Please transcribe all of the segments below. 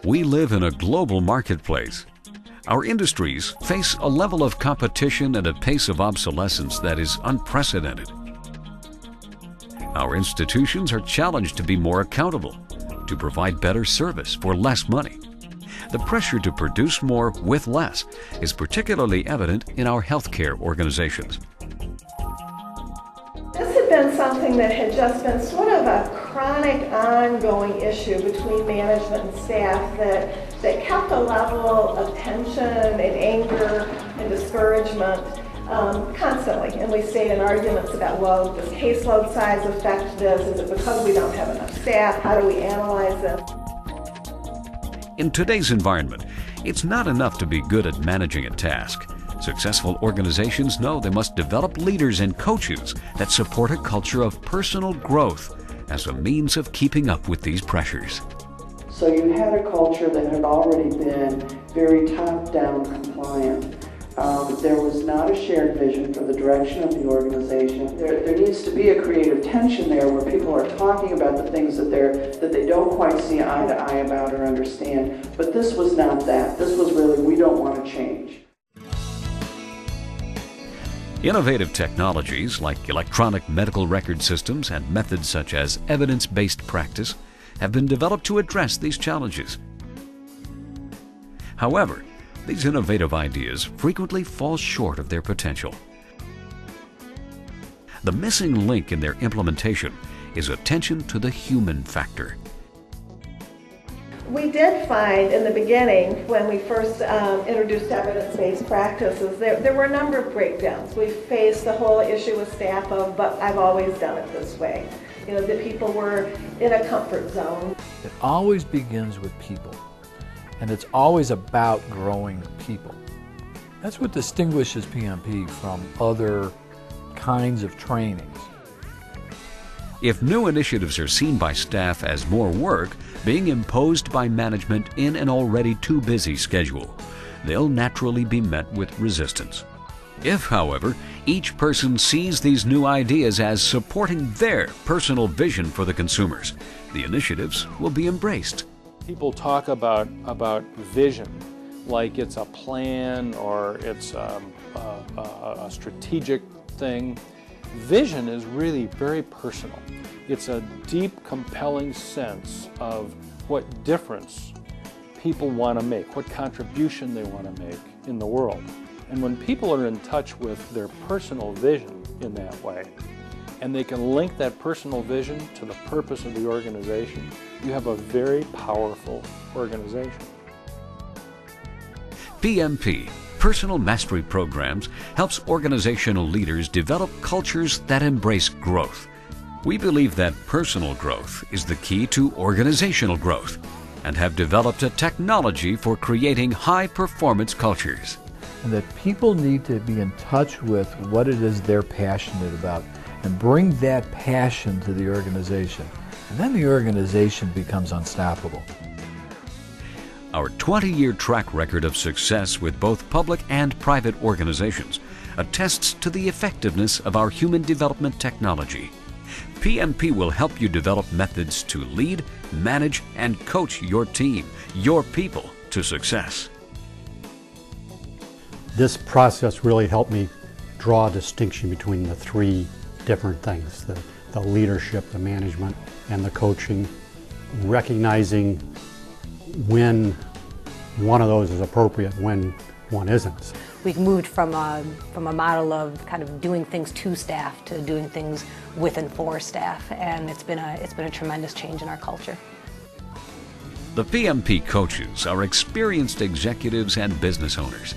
We live in a global marketplace. Our industries face a level of competition and a pace of obsolescence that is unprecedented. Our institutions are challenged to be more accountable, to provide better service for less money. The pressure to produce more with less is particularly evident in our healthcare organizations. This had been something that had just been sort of a chronic, ongoing issue between management and staff that kept a level of tension and anger and discouragement constantly. And we stayed in arguments about, well, does caseload size affect this? Is it because we don't have enough staff? How do we analyze this? In today's environment, it's not enough to be good at managing a task. Successful organizations know they must develop leaders and coaches that support a culture of personal growth as a means of keeping up with these pressures. So you had a culture that had already been very top-down compliant. There was not a shared vision for the direction of the organization. There needs to be a creative tension there where people are talking about the things that they don't quite see eye to eye about or understand. But this was not that. This was really, we don't want to change. Innovative technologies like electronic medical record systems and methods such as evidence-based practice have been developed to address these challenges. However, these innovative ideas frequently fall short of their potential. The missing link in their implementation is attention to the human factor. We did find in the beginning, when we first introduced evidence-based practices, there were a number of breakdowns. We faced the whole issue with staff of, but I've always done it this way. You know, that people were in a comfort zone. It always begins with people, and it's always about growing people. That's what distinguishes PMP from other kinds of trainings. If new initiatives are seen by staff as more work being imposed by management in an already too busy schedule, they'll naturally be met with resistance. If, however, each person sees these new ideas as supporting their personal vision for the consumers, the initiatives will be embraced. People talk about vision like it's a plan or it's a strategic thing. Vision is really very personal. It's a deep, compelling sense of what difference people want to make, what contribution they want to make in the world. And when people are in touch with their personal vision in that way, and they can link that personal vision to the purpose of the organization, you have a very powerful organization. PMP, Personal Mastery Programs, helps organizational leaders develop cultures that embrace growth. We believe that personal growth is the key to organizational growth and have developed a technology for creating high-performance cultures. And that people need to be in touch with what it is they're passionate about and bring that passion to the organization. And then the organization becomes unstoppable. Our 20-year track record of success with both public and private organizations attests to the effectiveness of our human development technology. PMP will help you develop methods to lead, manage, and coach your team, your people, to success. This process really helped me draw a distinction between the three different things, the leadership, the management, and the coaching, recognizing when one of those is appropriate, when one isn't. We've moved from a model of kind of doing things to staff to doing things with and for staff, and it's been a tremendous change in our culture. The PMP coaches are experienced executives and business owners.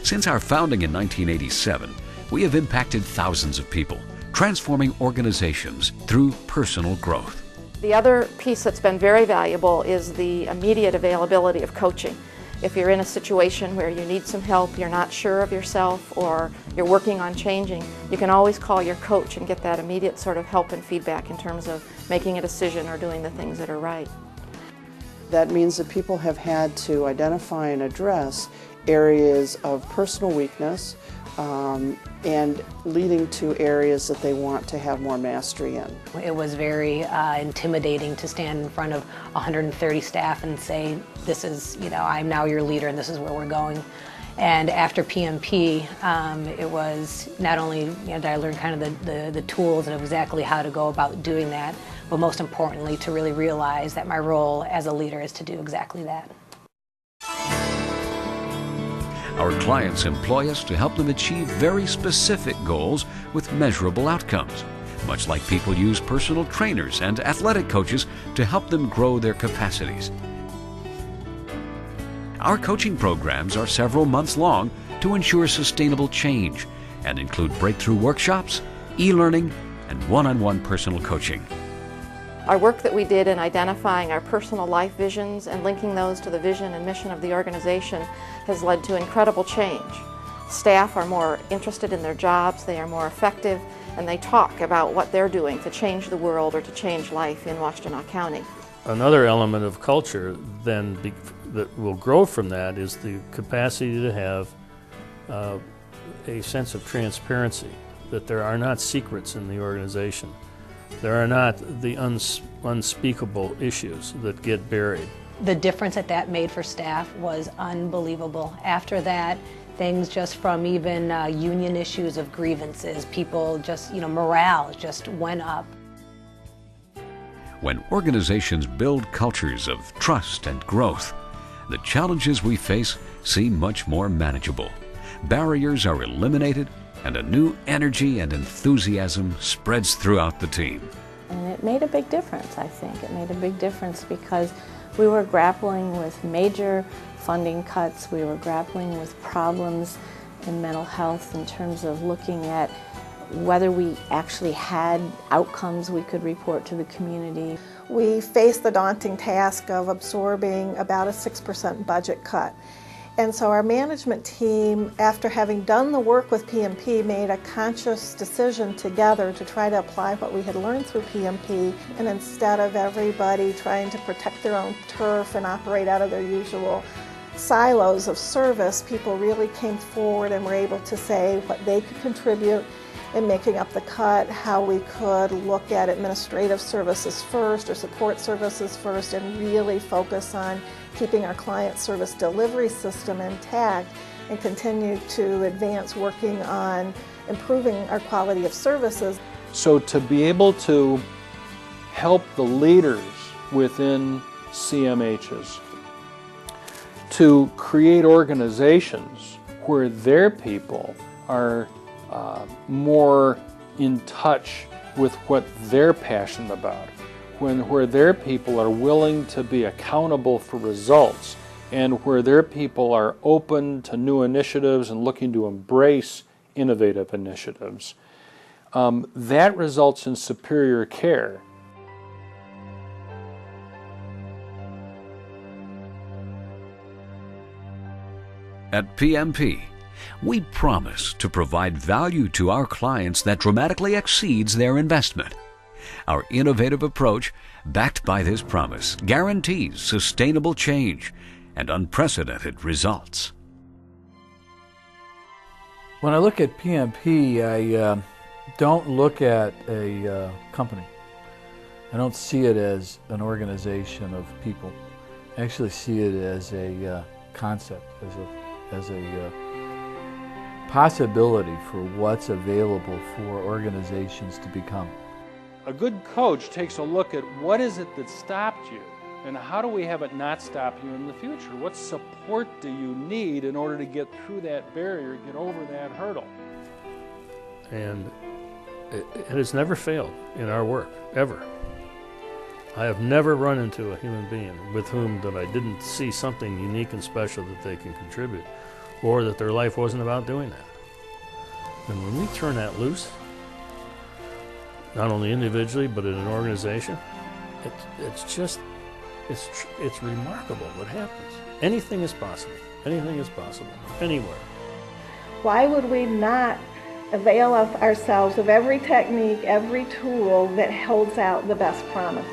Since our founding in 1987, we have impacted thousands of people, transforming organizations through personal growth. The other piece that's been very valuable is the immediate availability of coaching. If you're in a situation where you need some help, you're not sure of yourself, or you're working on changing, you can always call your coach and get that immediate sort of help and feedback in terms of making a decision or doing the things that are right. That means that people have had to identify and address areas of personal weakness and leading to areas that they want to have more mastery in. It was very intimidating to stand in front of 130 staff and say, this is, I'm now your leader and this is where we're going. And after PMP, it was not only did I learn kind of the tools and exactly how to go about doing that, but most importantly to really realize that my role as a leader is to do exactly that. Our clients employ us to help them achieve very specific goals with measurable outcomes, much like people use personal trainers and athletic coaches to help them grow their capacities. Our coaching programs are several months long to ensure sustainable change and include breakthrough workshops, e-learning, and one-on-one personal coaching. Our work that we did in identifying our personal life visions and linking those to the vision and mission of the organization has led to incredible change. Staff are more interested in their jobs, they are more effective, and they talk about what they're doing to change the world or to change life in Washtenaw County. Another element of culture then that will grow from that is the capacity to have a sense of transparency, that there are not secrets in the organization. There are not the unspeakable issues that get buried. The difference that made for staff was unbelievable. After that, things just from even union issues of grievances, people just, morale just went up. When organizations build cultures of trust and growth, the challenges we face seem much more manageable. Barriers are eliminated, and a new energy and enthusiasm spreads throughout the team. And it made a big difference, I think. It made a big difference because we were grappling with major funding cuts. We were grappling with problems in mental health in terms of looking at whether we actually had outcomes we could report to the community. We faced the daunting task of absorbing about a 6% budget cut. And so our management team, after having done the work with PMP, made a conscious decision together to try to apply what we had learned through PMP. And instead of everybody trying to protect their own turf and operate out of their usual silos of service, people really came forward and were able to say what they could contribute in making up the cut, how we could look at administrative services first or support services first and really focus on keeping our client service delivery system intact and continue to advance working on improving our quality of services. So to be able to help the leaders within CMHs to create organizations where their people are more in touch with what they're passionate about, where their people are willing to be accountable for results, and where their people are open to new initiatives and looking to embrace innovative initiatives. That results in superior care. At PMP, we promise to provide value to our clients that dramatically exceeds their investment. Our innovative approach, backed by this promise, guarantees sustainable change and unprecedented results. When I look at PMP, I don't look at a company. I don't see it as an organization of people. I actually see it as a concept, as a possibility for what's available for organizations to become. A good coach takes a look at what is it that stopped you and how do we have it not stop you in the future? What support do you need in order to get through that barrier, get over that hurdle? And it has never failed in our work, ever. I have never run into a human being with whom that I didn't see something unique and special that they can contribute, or that their life wasn't about doing that. And when we turn that loose, not only individually but in an organization, it's remarkable what happens. Anything is possible. Anything is possible. Anywhere. Why would we not avail of ourselves of every technique, every tool that holds out the best promise?